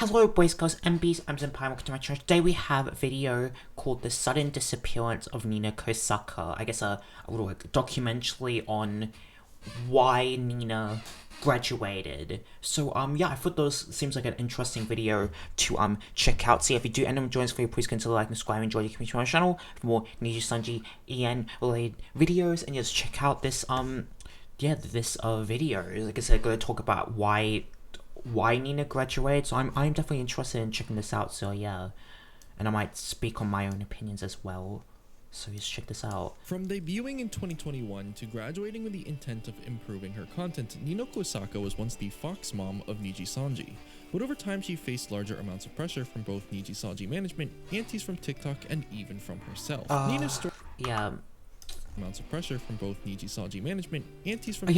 Hello boys, girls, and bees, I'm Zenpai, welcome to my channel. Today we have a video called The Sudden Disappearance of Nina Kosaka. I guess a little like, documentary on why Nina graduated. So yeah, I thought those seems like an interesting video to check out. See if you do end up enjoying this video, please consider liking, subscribe, enjoy the community on my channel for more Nijisanji EN related videos, and just check out this this video. Like I said, I'm gonna talk about why Nina graduated, so I'm definitely interested in checking this out, so yeah. And I might speak on my own opinions as well, so just check this out. From debuting in 2021 to graduating with the intent of improving her content, Nina Kosaka was once the fox mom of Nijisanji, but over time she faced larger amounts of pressure from both Nijisanji management, aunties from TikTok, and even from herself. Nina's story amounts of pressure from both Nijisanji management, aunties from I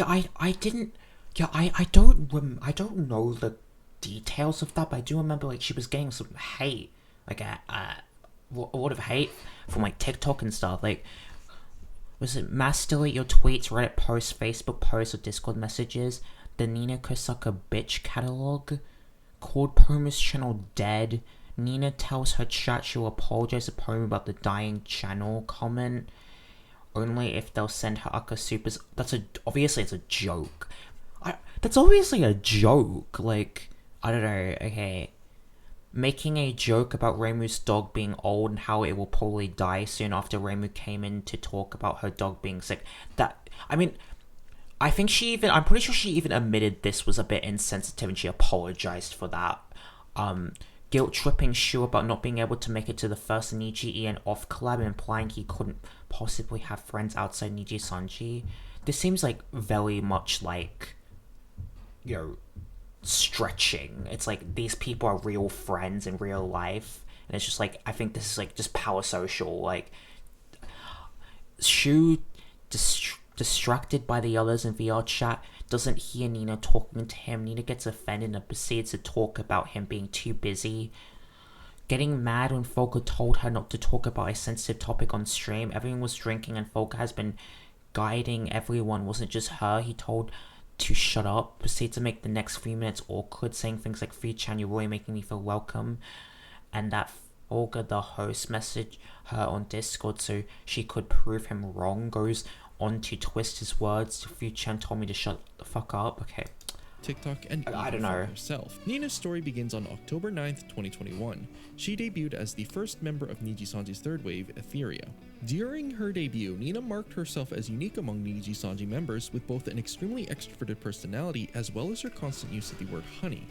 don't know the details of that, but I do remember like she was getting some hate, like a lot of hate from like TikTok and stuff. Like, was it mass delete your tweets, Reddit posts, Facebook posts, or Discord messages? The Nina Kosaka bitch catalog, called Poma's channel dead. Nina tells her chat she'll apologize to Poma about the dying channel comment only if they'll send her Aka supers. Obviously it's a joke. That's obviously a joke, like, I don't know, okay. Making a joke about Reimu's dog being old and how it will probably die soon after Reimu came in to talk about her dog being sick. I'm pretty sure she even admitted this was a bit insensitive and she apologized for that. Guilt-tripping Shu about not being able to make it to the first Niji and off collab, implying he couldn't possibly have friends outside Nijisanji. This seems like very much like, you know, stretching. It's like these people are real friends in real life, and it's just like, I think this is like just power social. Like, Shu distracted by the others in VR chat, doesn't hear Nina talking to him. Nina gets offended and proceeds to talk about him being too busy. Getting mad when Folka told her not to talk about a sensitive topic on stream. Everyone was drinking and Folka has been guiding everyone, wasn't just her. He told to shut up, proceed to make the next 3 minutes awkward, saying things like "Free-chan, you're really making me feel welcome," and that Olga, the host, messaged her on Discord so she could prove him wrong, goes on to twist his words. Free-chan told me to shut the fuck up. Okay. TikTok, and I don't even know. for herself. Nina's story begins on October 9th, 2021. She debuted as the first member of Nijisanji's third wave, Ethyria. During her debut, Nina marked herself as unique among Nijisanji members with both an extremely extroverted personality as well as her constant use of the word honey.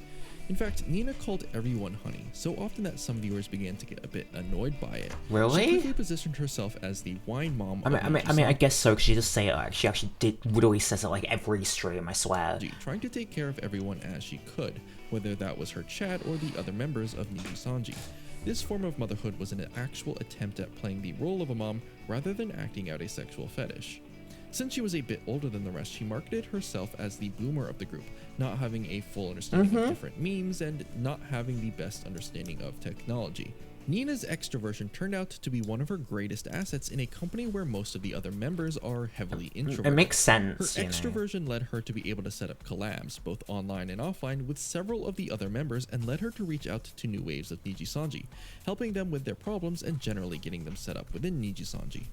In fact, Nina called everyone honey, so often that some viewers began to get a bit annoyed by it. Really? She quickly positioned herself as the wine mom of I guess so, because she just say it, she actually literally says it like every stream, I swear. Trying to take care of everyone as she could, whether that was her chat or the other members of Nijisanji. This form of motherhood was an actual attempt at playing the role of a mom rather than acting out a sexual fetish. Since she was a bit older than the rest, she marketed herself as the boomer of the group, not having a full understanding of different memes and not having the best understanding of technology. Nina's extroversion turned out to be one of her greatest assets in a company where most of the other members are heavily introverted. It makes sense. Her extroversion led her to be able to set up collabs, both online and offline, with several of the other members, and led her to reach out to new waves of Nijisanji, helping them with their problems and generally getting them set up within Nijisanji.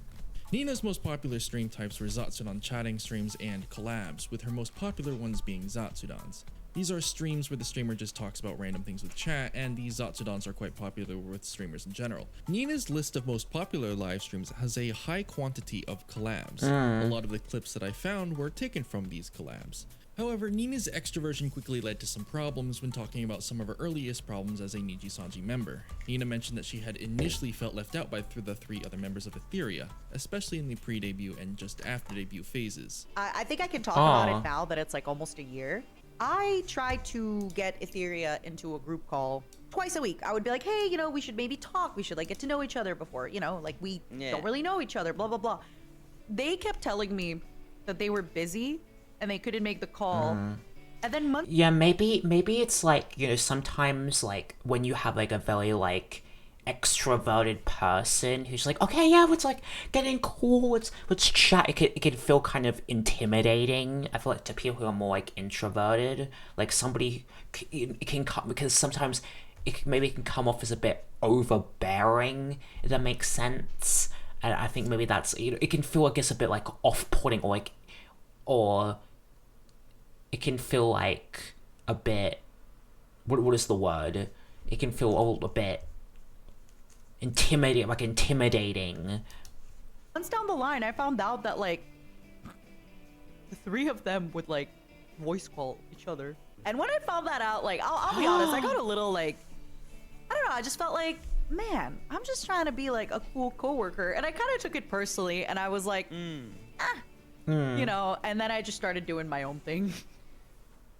Nina's most popular stream types were Zatsudan chatting streams and collabs, with her most popular ones being Zatsudans. These are streams where the streamer just talks about random things with chat, and these Zatsudans are quite popular with streamers in general. Nina's list of most popular live streams has a high quantity of collabs. A lot of the clips that I found were taken from these collabs. However, Nina's extroversion quickly led to some problems when talking about some of her earliest problems as a Nijisanji member. Nina mentioned that she had initially felt left out by the 3 other members of Ethyria, especially in the pre-debut and just after debut phases. I think I can talk about it now that it's like almost a year. I tried to get Ethyria into a group call twice a week. I would be like, hey, we should maybe talk. We should like get to know each other before, like we don't really know each other, blah, blah, blah. They kept telling me that they were busy and they couldn't make the call. And then maybe it's like, sometimes like when you have like a very like extroverted person who's like, okay, yeah, it's like getting cool, let's chat. It can feel kind of intimidating. I feel like to people who are more like introverted, like somebody can come, because sometimes maybe it can come off as a bit overbearing, if that makes sense. And I think maybe that's, it can feel, I guess, a bit like off-putting, or it can feel like a bit, what is the word? It can feel a bit intimidating. Once down the line, I found out that like the three of them would like voice call each other. And when I found that out, like I'll be honest, I got a little like, I don't know, I just felt like, man, I'm just trying to be like a cool coworker, and I kind of took it personally, and I was like, you know, and then I just started doing my own thing.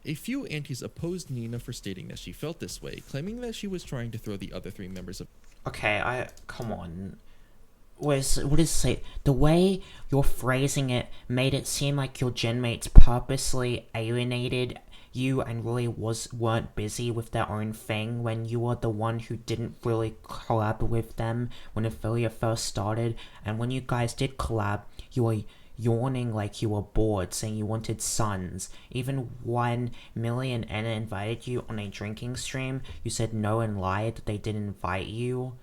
A few aunties opposed Nina for stating that she felt this way, claiming that she was trying to throw the other 3 members of... Okay, come on. What is it? The way you're phrasing it made it seem like your genmates purposely alienated you and really weren't busy with their own thing when you were the one who didn't really collab with them when Ethyria first started, and when you guys did collab, you were yawning like you were bored, saying you wanted sons. Even when Millie and Anna invited you on a drinking stream, you said no and lied that they didn't invite you.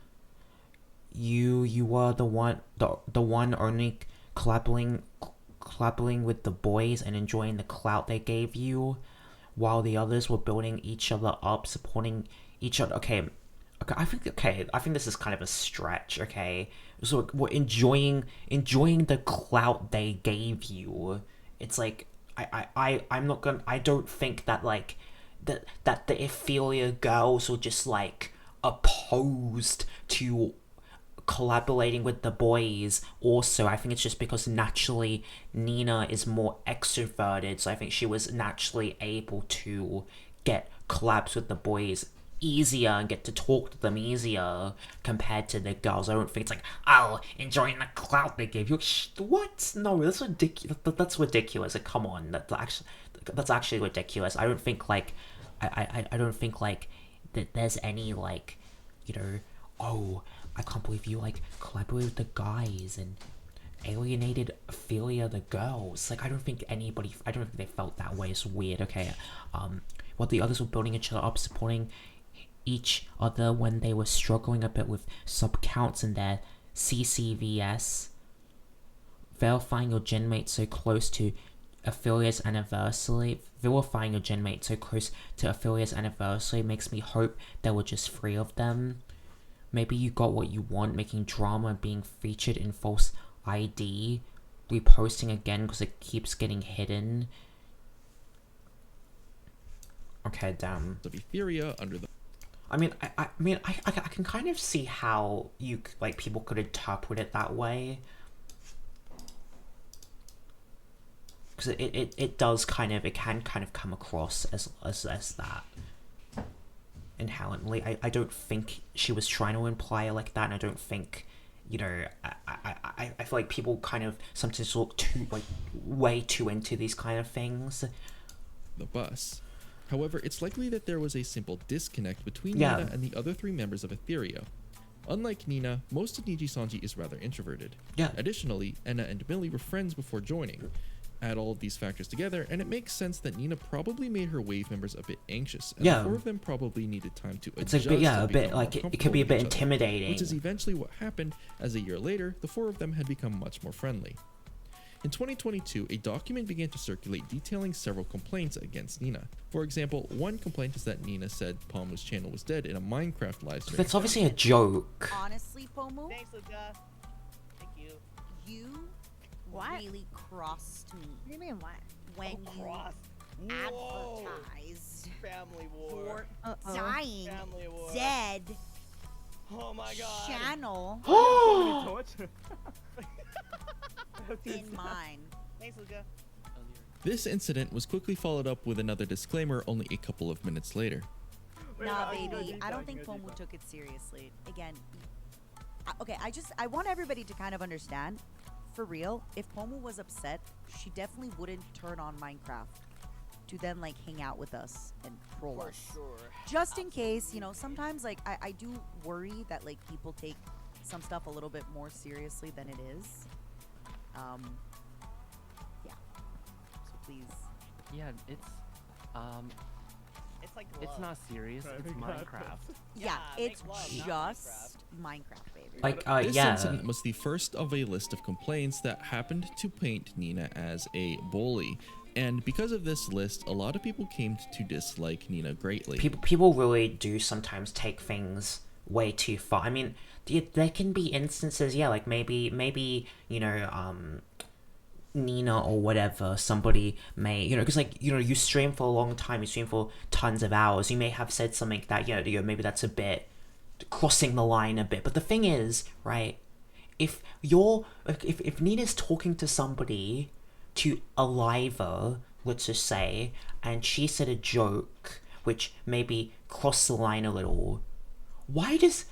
You were the one only collabing with the boys and enjoying the clout they gave you, while the others were building each other up, supporting each other. Okay, I think this is kind of a stretch. Okay, so we're enjoying the clout they gave you. It's like I don't think that like that the Ethyria girls were just like opposed to collaborating with the boys. Also, I think it's just because naturally Nina is more extroverted, so I think she was naturally able to get collabs with the boys easier and get to talk to them easier compared to the girls. I don't think it's like, oh, enjoying the clout they gave you. What? No, that's ridiculous. That's ridiculous. Like, come on, that's actually ridiculous. I don't think like I don't think like that there's any like, you know, oh, I can't believe you like collaborated with the guys and alienated Ethyria the girls. Like, I don't think they felt that way. It's weird. Okay, while the others were building each other up, supporting each other when they were struggling a bit with sub counts in their CCVS, verifying your genmate so close to Ethyria's anniversary. Vilifying your genmate so close to Ethyria's anniversary makes me hope there were just 3 of them. Maybe you got what you want, making drama and being featured in false ID, reposting again because it keeps getting hidden. Okay, damn. Of Ethyria under the... I mean, I can kind of see how you like people could interpret it that way, because it can kind of come across as that inherently. I don't think she was trying to imply it like that, and I don't think, you know, I feel like people kind of sometimes look way too into these kind of things. The bus. However, it's likely that there was a simple disconnect between Yeah. Nina and the other 3 members of Ethyria. Unlike Nina, most of Nijisanji is rather introverted. Yeah. Additionally, Enna and Millie were friends before joining. Add all of these factors together, and it makes sense that Nina probably made her wave members a bit anxious, and Yeah. the 4 of them probably needed time to It's adjust. like, yeah, a and bit become like more it could be a comfortable bit with each other, intimidating. which is eventually what happened, as a year later, the 4 of them had become much more friendly. In 2022, a document began to circulate detailing several complaints against Nina. For example, one complaint is that Nina said Pomu's channel was dead in a Minecraft live stream. That's obviously a joke. Honestly, Pomu, Thanks, Luca. Thank you. you What? really crossed me What do you mean what? when Cross. you Whoa. advertised Family war. your Uh-oh. dying, Family war. dead Oh my god. channel Torch. in mine. Thanks, Luca. This incident was quickly followed up with another disclaimer only a couple of minutes later. Nah, baby, I don't think Pomu took it seriously. Again, okay, I want everybody to kind of understand, for real, if Pomu was upset, she definitely wouldn't turn on Minecraft to then, like, hang out with us and troll For us. sure. Just in case, you know, sometimes, like, I do worry that, like, people take some stuff a little bit more seriously than it is. Yeah. So please. Yeah, it's like It's love. not serious. It's Minecraft. Yeah, make it's love, not just Minecraft, baby. Like, This yeah. incident was the first of a list of complaints that happened to paint Nina as a bully. And because of this list, a lot of people came to dislike Nina greatly. People really do sometimes take things way too far. I mean, there can be instances, yeah, like maybe you know, Nina or whatever, somebody may, you know, because like, you know, you stream for a long time, you stream for tons of hours, you may have said something that, you know, maybe that's a bit crossing the line a bit. But the thing is, right, if Nina's talking to somebody, to Aliva, let's just say, and she said a joke which maybe crossed the line a little, why does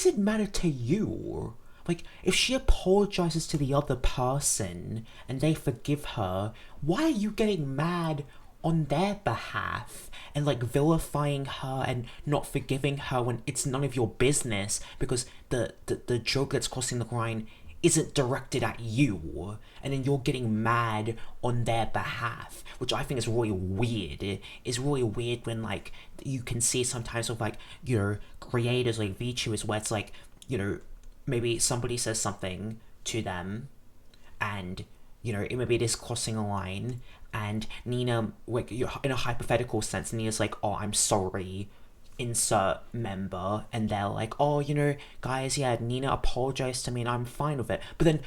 it matter to you? Like, if she apologizes to the other person and they forgive her, why are you getting mad on their behalf and like vilifying her and not forgiving her when it's none of your business because the joke that's crossing the line isn't directed at you, and then you're getting mad on their behalf, which I think is really weird. It's really weird when like you can see sometimes with like, you know, creators like VTubers where it's like, you know, maybe somebody says something to them and, you know, maybe it is crossing a line, and Nina, like, in a hypothetical sense, Nina's like, oh, I'm sorry, insert member, and they're like, oh, you know, guys, yeah, Nina apologized to me and I'm fine with it. But then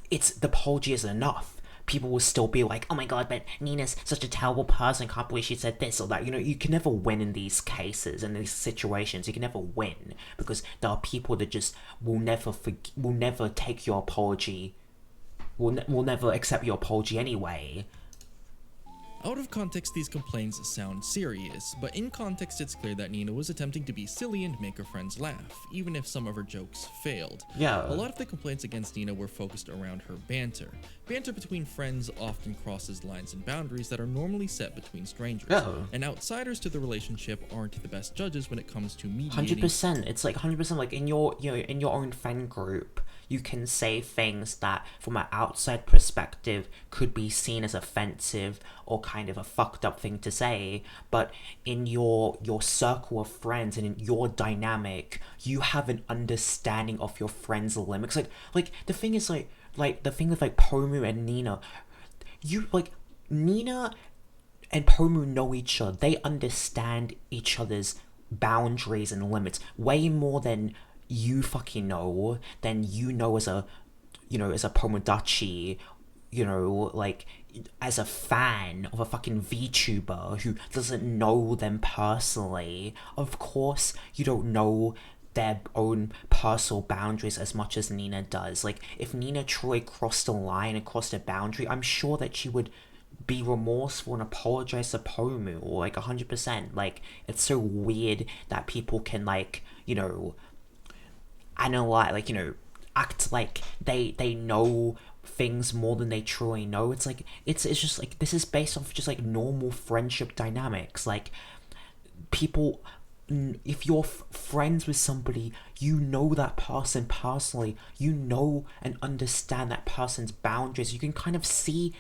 the apology isn't enough. People will still be like, oh my god, but Nina's such a terrible person, can't believe she said this or that. You know, you can never win in these cases, in these situations. You can never win because there are people that just will never take your apology, will never accept your apology anyway. Out of context, these complaints sound serious, but in context it's clear that Nina was attempting to be silly and make her friends laugh, even if some of her jokes failed. Yeah. A lot of the complaints against Nina were focused around her banter. Banter between friends often crosses lines and boundaries that are normally set between strangers, and outsiders to the relationship aren't the best judges when it comes to mediating. 100%. It's like 100%. Like in your, you know, in your own fan group, you can say things that, from an outside perspective, could be seen as offensive or kind of a fucked up thing to say. But in your circle of friends and in your dynamic, you have an understanding of your friends' limits. Like the thing is like the thing with like Pomu and Nina, you like Nina and Pomu know each other. They understand each other's boundaries and limits way more than you fucking know, than you know as a, you know, as a Pomodachi, you know, like as a fan of a fucking VTuber who doesn't know them personally. Of course you don't know their own personal boundaries as much as Nina does. Like, if Nina truly crossed a line and crossed a boundary, I'm sure that she would be remorseful and apologize to Pomu, or like 100%. Like, it's so weird that people can, like, you know, analyze, like, you know, act like they know things more than they truly know. It's like, it's just like, this is based off just like normal friendship dynamics. Like, people, if you're friends with somebody, you know that person personally, you know and understand that person's boundaries. You can kind of see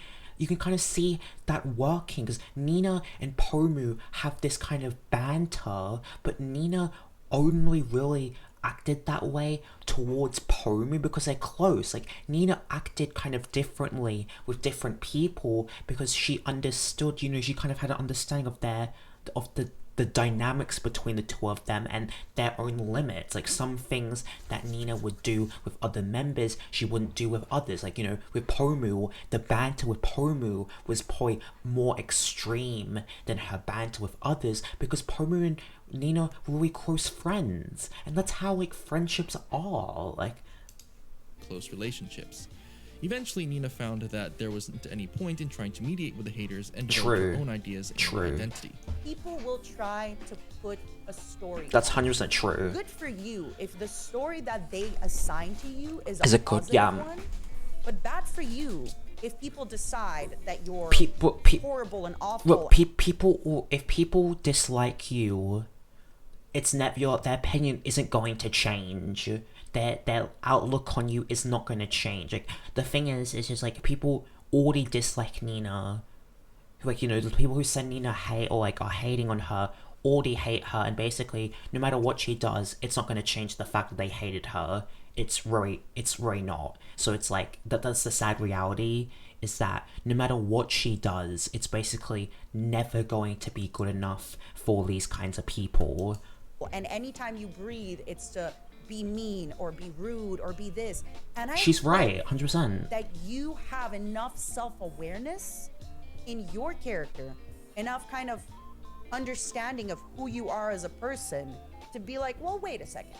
that working, because Nina and Pomu have this kind of banter, but Nina only really acted that way towards Pomu because they're close. Like, Nina acted kind of differently with different people because she understood, you know, she kind of had an understanding of the dynamics between the two of them and their own limits. Like, some things that Nina would do with other members, she wouldn't do with others. Like, you know, with Pomu, the banter with Pomu was probably more extreme than her banter with others because Pomu and Nina were really close friends. And that's how, like, friendships are. Like, close relationships. Eventually, Nina found that there wasn't any point in trying to mediate with the haters and develop her own ideas and identity. People will try to put a story. That's 100% true. Good for you if the story that they assign to you is a good, positive one, but bad for you if people decide that you're horrible and awful. Look, if people dislike you, it's never, their opinion isn't going to change. Their outlook on you is not going to change. Like, the thing is, it's just like, people already dislike Nina. Like, you know, the people who send Nina hate or like are hating on her already hate her, and basically no matter what she does, it's not going to change the fact that they hated her. It's really not. So it's like that's the sad reality, is that no matter what she does, it's basically never going to be good enough for these kinds of people. And anytime you breathe, it's to be mean or be rude or be this. And She's right, 100%. That you have enough self-awareness in your character, enough kind of understanding of who you are as a person to be like, well, wait a second.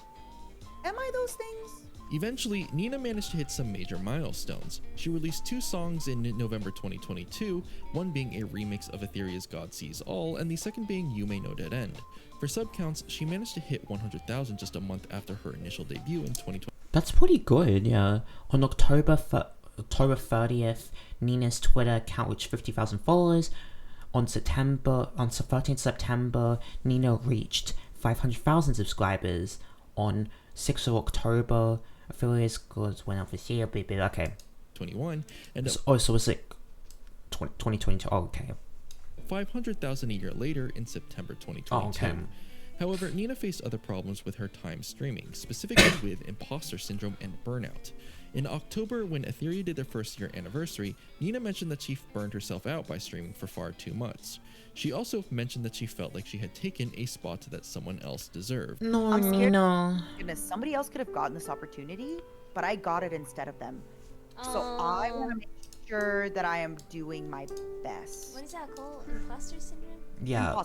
Am I those things? Eventually, Nina managed to hit some major milestones. She released 2 songs in November 2022, one being a remix of Ethyria's God Sees All, and the second being You May Know Dead End. For sub counts, she managed to hit 100,000 just a month after her initial debut in 2020. That's pretty good, yeah. On October 30th, Nina's Twitter account reached 50,000 followers. On 13th September, Nina reached 500,000 subscribers. On 6th of October, Affiliates goods went up this year, okay. 21, and so was it 2022? Oh, okay. 500,000 a year later in September 2022. Oh, okay. However, Nina faced other problems with her time streaming, specifically with imposter syndrome and burnout. In October, when Ethyria did their first year anniversary, Nina mentioned that she burned herself out by streaming for far too much. She also mentioned that she felt like she had taken a spot that someone else deserved. No, I'm scared. Nina. Goodness, somebody else could have gotten this opportunity, but I got it instead of them. So I want to make sure that I am doing my best. What is that called? Imposter syndrome? Yeah,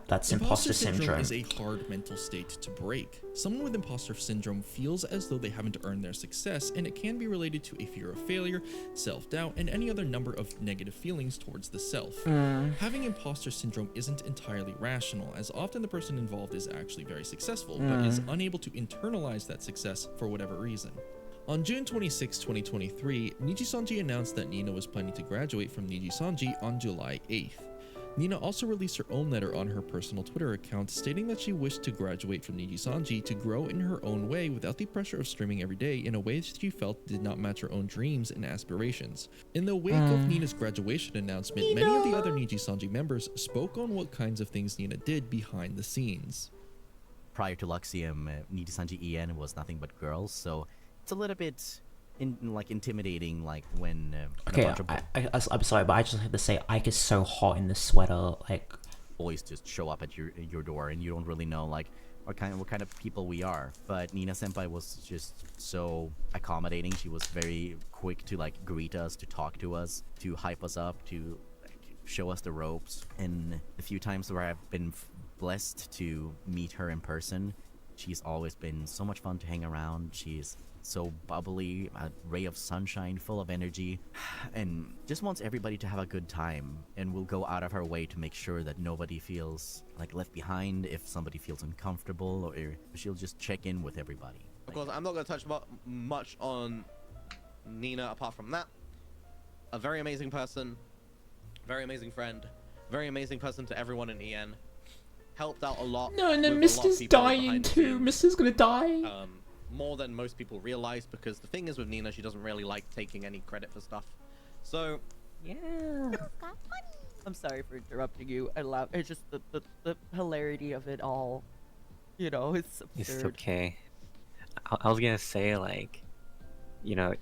that's imposter syndrome. Is a hard mental state to break. Someone with imposter syndrome feels as though they haven't earned their success, and it can be related to a fear of failure, self-doubt, and any other number of negative feelings towards the self. Having imposter syndrome isn't entirely rational, as often the person involved is actually very successful, but is unable to internalize that success for whatever reason. On June 26, 2023, Nijisanji announced that Nina was planning to graduate from Nijisanji on July 8th. Nina also released her own letter on her personal Twitter account stating that she wished to graduate from Nijisanji to grow in her own way without the pressure of streaming every day in a way that she felt did not match her own dreams and aspirations. In the wake of Nina's graduation announcement, many of the other Nijisanji members spoke on what kinds of things Nina did behind the scenes. Prior to Luxiem, Nijisanji EN was nothing but girls, so it's a little bit intimidating, like when Okay, I'm sorry, but I just have to say, Ike is so hot in this sweater. Like, boys just show up at your door, and you don't really know like what kind of people we are. But Nina Senpai was just so accommodating. She was very quick to like greet us, to talk to us, to hype us up, to show us the ropes. And the few times where I've been blessed to meet her in person, she's always been so much fun to hang around. She's so bubbly, a ray of sunshine, full of energy, and just wants everybody to have a good time, and will go out of her way to make sure that nobody feels like left behind. If somebody feels uncomfortable, or she'll just check in with everybody. Of course, I'm not going to touch much on Nina apart from that. A very amazing person, very amazing friend, very amazing person to everyone in EN. Helped out a lot. no, and then with a lot of Mister's people dying behind the too. scenes. Mister's gonna die. More than most people realize, because the thing is with Nina, she doesn't really like taking any credit for stuff. So, yeah. I'm sorry for interrupting you. I love it's just the hilarity of it all. You know, it's absurd. It's okay. I was gonna say, like, you know,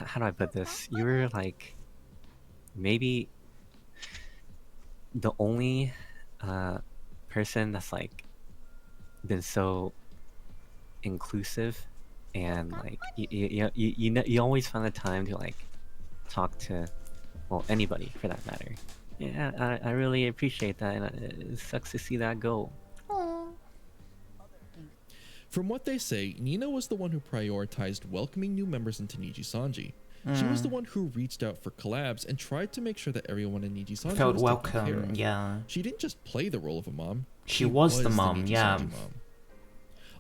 how do I put this? You were like maybe the only person that's like been so inclusive, and like you always find the time to like talk to, well, anybody for that matter. Yeah, I really appreciate that, and it sucks to see that go. From what they say, Nina was the one who prioritized welcoming new members into Nijisanji. She was the one who reached out for collabs and tried to make sure that everyone in Nijisanji Felt was taken care welcome, of. yeah. She didn't just play the role of a mom. She was the mom, yeah. Nijisanji mom.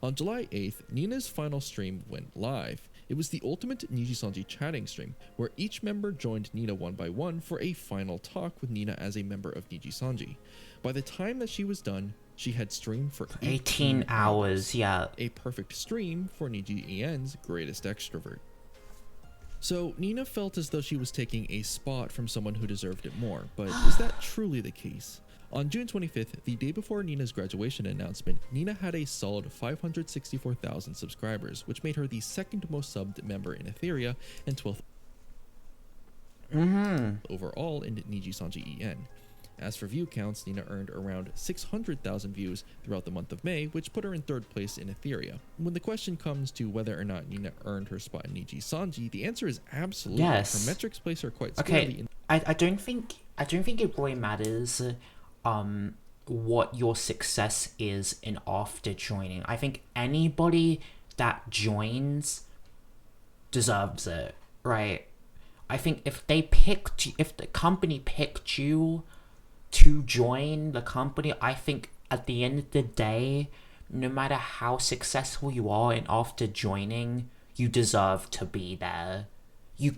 On July 8th, Nina's final stream went live. It was the ultimate Nijisanji chatting stream, where each member joined Nina one by one for a final talk with Nina as a member of Nijisanji. By the time that she was done, she had streamed for 18 hours, yeah. A perfect stream for Niji EN's greatest extrovert. So, Nina felt as though she was taking a spot from someone who deserved it more, but is that truly the case? On June 25th, the day before Nina's graduation announcement, Nina had a solid 564,000 subscribers, which made her the second most subbed member in Ethyria and 12th overall in Nijisanji EN. As for view counts, Nina earned around 600,000 views throughout the month of May, which put her in 3rd place in Ethyria. When the question comes to whether or not Nina earned her spot in Nijisanji, the answer is absolutely. Yes. Her metrics place her quite squarely in. I don't think it really matters what your success is in after joining. I think anybody that joins deserves it, right? I think if the company picked you to join the company, I think at the end of the day, no matter how successful you are and after joining, you deserve to be there. You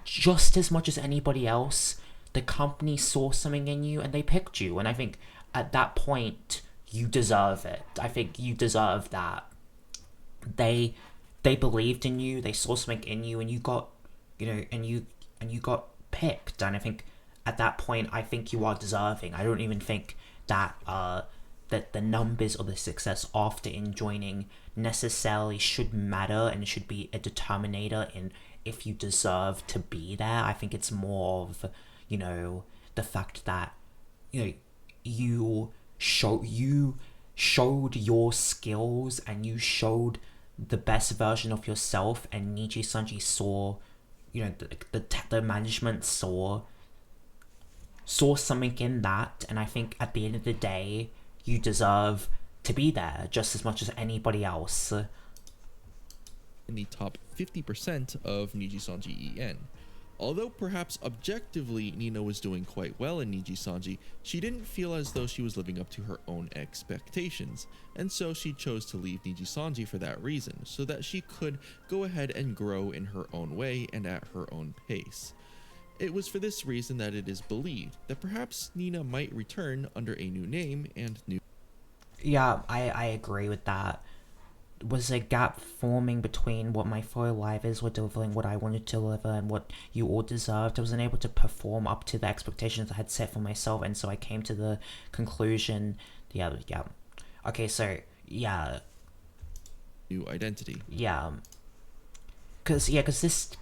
just as much as anybody else, the company saw something in you and they picked you, and I think at that point you deserve it. I think you deserve that. They believed in you, they saw something in you, and you got and you got picked, and I think at that point I think you are deserving. I don't even think that that the numbers or the success after in joining necessarily should matter and should be a determinator in if you deserve to be there. I think it's more of the fact that you showed your skills and you showed the best version of yourself, and Nijisanji saw the management saw something in that, and I think at the end of the day you deserve to be there just as much as anybody else. In the top 50% of Nijisanji EN. Although perhaps objectively Nina was doing quite well in Nijisanji, she didn't feel as though she was living up to her own expectations, and so she chose to leave Nijisanji for that reason, so that she could go ahead and grow in her own way and at her own pace. It was for this reason that it is believed that perhaps Nina might return under a new name and new. Yeah, I agree with that. Was a gap forming between what my fellow livers were delivering, what I wanted to deliver, and what you all deserved. I wasn't able to perform up to the expectations I had set for myself, and so I came to the conclusion. Yeah. Okay, so yeah. New identity. Yeah. Cause this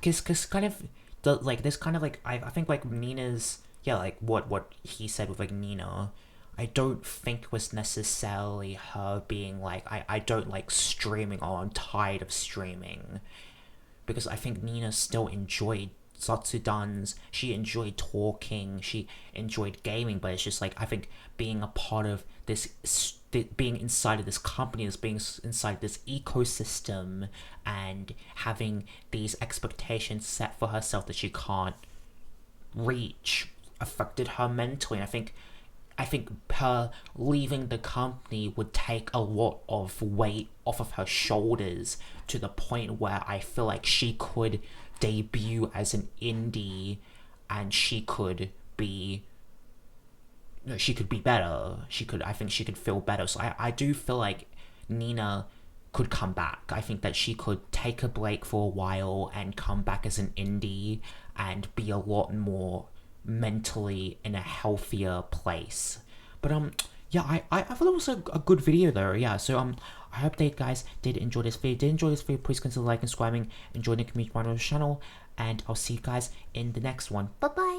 kind of I think like Nina's like what he said with like Nina. I don't think was necessarily her being like, I don't like streaming, or I'm tired of streaming. Because I think Nina still enjoyed Satsudan's, she enjoyed talking, she enjoyed gaming, but it's just like, I think being a part of this, being inside of this company, being inside this ecosystem, and having these expectations set for herself that she can't reach, affected her mentally. And I think her leaving the company would take a lot of weight off of her shoulders, to the point where I feel like she could debut as an indie and she could be better. I think she could feel better. So I do feel like Nina could come back. I think that she could take a break for a while and come back as an indie and be a lot more mentally in a healthier place. But yeah, I thought it was a good video though. Yeah, so I hope that you guys did enjoy this video. Please consider liking, subscribing, and joining the community on the channel, and I'll see you guys in the next one. Bye bye.